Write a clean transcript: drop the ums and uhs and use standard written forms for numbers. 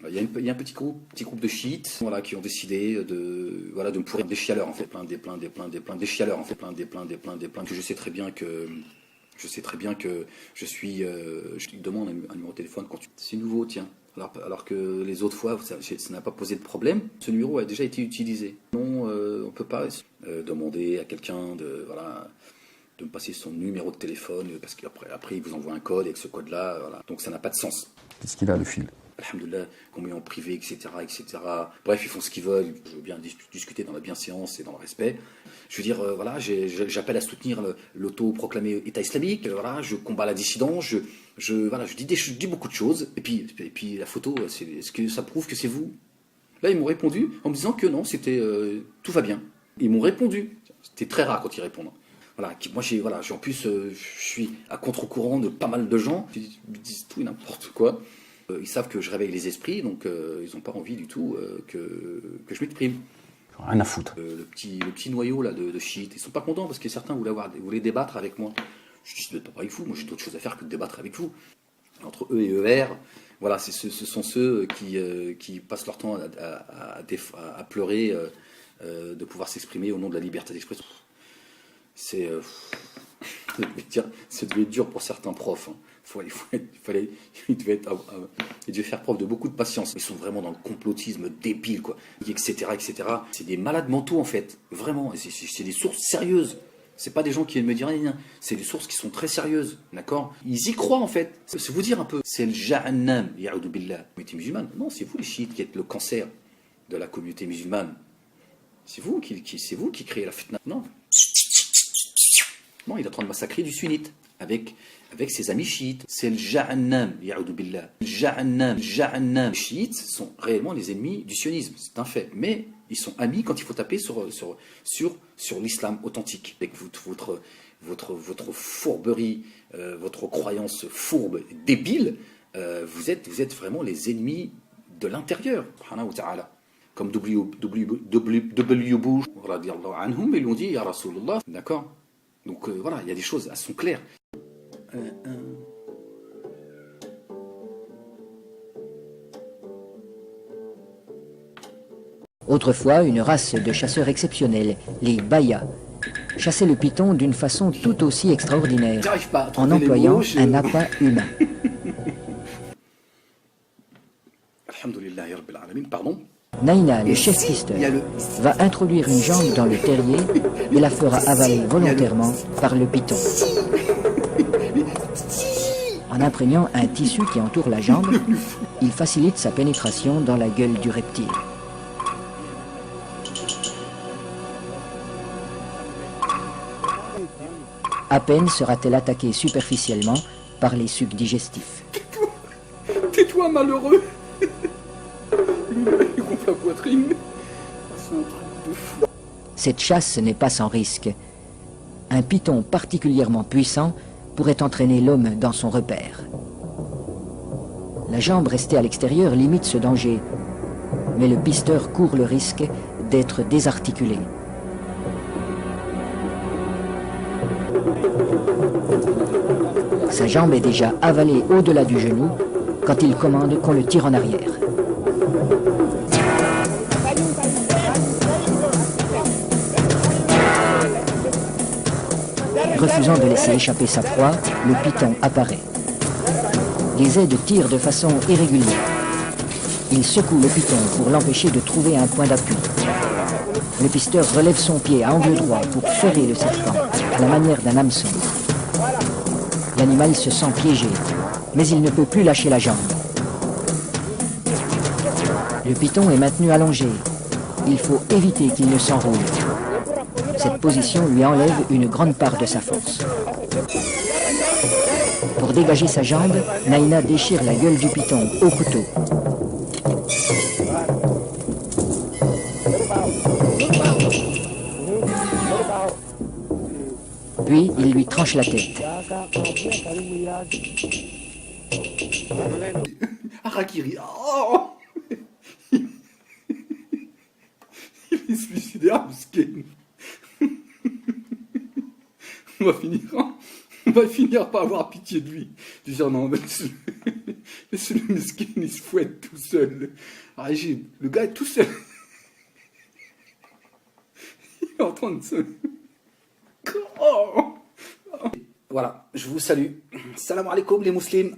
Il y a un petit groupe de chiites, voilà, qui ont décidé de me pourrir des chialeurs en fait, des plaintes, des chialeurs en fait, des plaintes, que je sais très bien que je suis, je demande un numéro de téléphone quand c'est nouveau, tiens. Alors que les autres fois, ça n'a pas posé de problème. Ce numéro a déjà été utilisé. Non, on peut pas demander à quelqu'un de me passer son numéro de téléphone, parce qu'après il vous envoie un code avec ce code-là, voilà. Donc ça n'a pas de sens. Qu'est-ce qu'il a le fil? Alhamdoulilah, qu'on met en privé, etc., etc. Bref, ils font ce qu'ils veulent. Je veux bien discuter dans la bienséance et dans le respect. Je veux dire, voilà, j'appelle à soutenir l'auto-proclamé État islamique. Voilà, je combats la dissidence. Je dis beaucoup de choses. Et puis la photo, est-ce que ça prouve que c'est vous? Là, ils m'ont répondu en me disant que non, c'était tout va bien. Ils m'ont répondu. C'était très rare quand ils répondent. Voilà, moi, en plus, je suis à contre-courant de pas mal de gens qui me disent tout et n'importe quoi. Ils savent que je réveille les esprits, donc ils n'ont pas envie du tout que je m'exprime. Rien à foutre. Le petit noyau là, de chiites, ils sont pas contents parce que certains voulaient débattre avec moi. Je dis, pas avec vous, moi j'ai d'autres choses à faire que de débattre avec vous. Entre eux et ER, voilà, ce sont ceux qui passent leur temps à pleurer de pouvoir s'exprimer au nom de la liberté d'expression. Ça devait être dur pour certains profs. Hein. Il devait faire preuve de beaucoup de patience. Ils sont vraiment dans le complotisme débile, quoi, etc., etc. C'est des malades mentaux, en fait. Vraiment, c'est des sources sérieuses. C'est pas des gens qui viennent me dire rien. C'est des sources qui sont très sérieuses, d'accord? Ils y croient, en fait. C'est vous dire un peu. C'est le jahannam, ya'udhu billah. La communauté musulmane. Non, c'est vous les chiites qui êtes le cancer de la communauté musulmane. C'est vous qui créez la fitna. Non. Non, il est en train de massacrer du sunnite avec ses amis chiites. C'est le jahannam, ya'udhu billah. Le jahannam. Les chiites sont réellement les ennemis du sionisme, c'est un fait. Mais ils sont amis quand il faut taper sur l'islam authentique. Avec votre fourberie, votre croyance fourbe, débile, vous êtes vraiment les ennemis de l'intérieur. Comme W. Bush, ils l'ont dit, ya Rasulullah, d'accord? Donc voilà, il y a des choses, elles sont claires. Autrefois, une race de chasseurs exceptionnels, les Bayas, chassaient le python d'une façon tout aussi extraordinaire, en employant un appât humain. Alhamdoulillahi Rabbil Alamin, pardon. Naïna, le chef pisteur, va introduire une jambe dans le terrier et la fera avaler volontairement par le python. En imprégnant un tissu qui entoure la jambe, il facilite sa pénétration dans la gueule du reptile. À peine sera-t-elle attaquée superficiellement par les sucs digestifs. Tais-toi, malheureux. Il gonfle la poitrine. C'est un truc de fou. Cette chasse n'est pas sans risque. Un python particulièrement puissant pourrait entraîner l'homme dans son repère. La jambe restée à l'extérieur limite ce danger, mais le pisteur court le risque d'être désarticulé. Sa jambe est déjà avalée au-delà du genou quand il commande qu'on le tire en arrière. Refusant de laisser échapper sa proie, le python apparaît. Les aides tirent de façon irrégulière. Il secoue le python pour l'empêcher de trouver un point d'appui. Le pisteur relève son pied à angle droit pour ferrer le serpent, à la manière d'un hameçon. L'animal se sent piégé, mais il ne peut plus lâcher la jambe. Le python est maintenu allongé. Il faut éviter qu'il ne s'enroule. Cette position lui enlève une grande part de sa force. Pour dégager sa jambe, Naïna déchire la gueule du python au couteau. Puis, il lui tranche la tête. Harakiri. Oh. Il est suicidaire, Musken. On va finir va finir par avoir pitié de lui. Dire non, laisse-le mesquin, il se fouette tout seul. Régis, le gars est tout seul. Il est en train de se... Oh. Voilà, je vous salue. Salam alaikum les musulmans.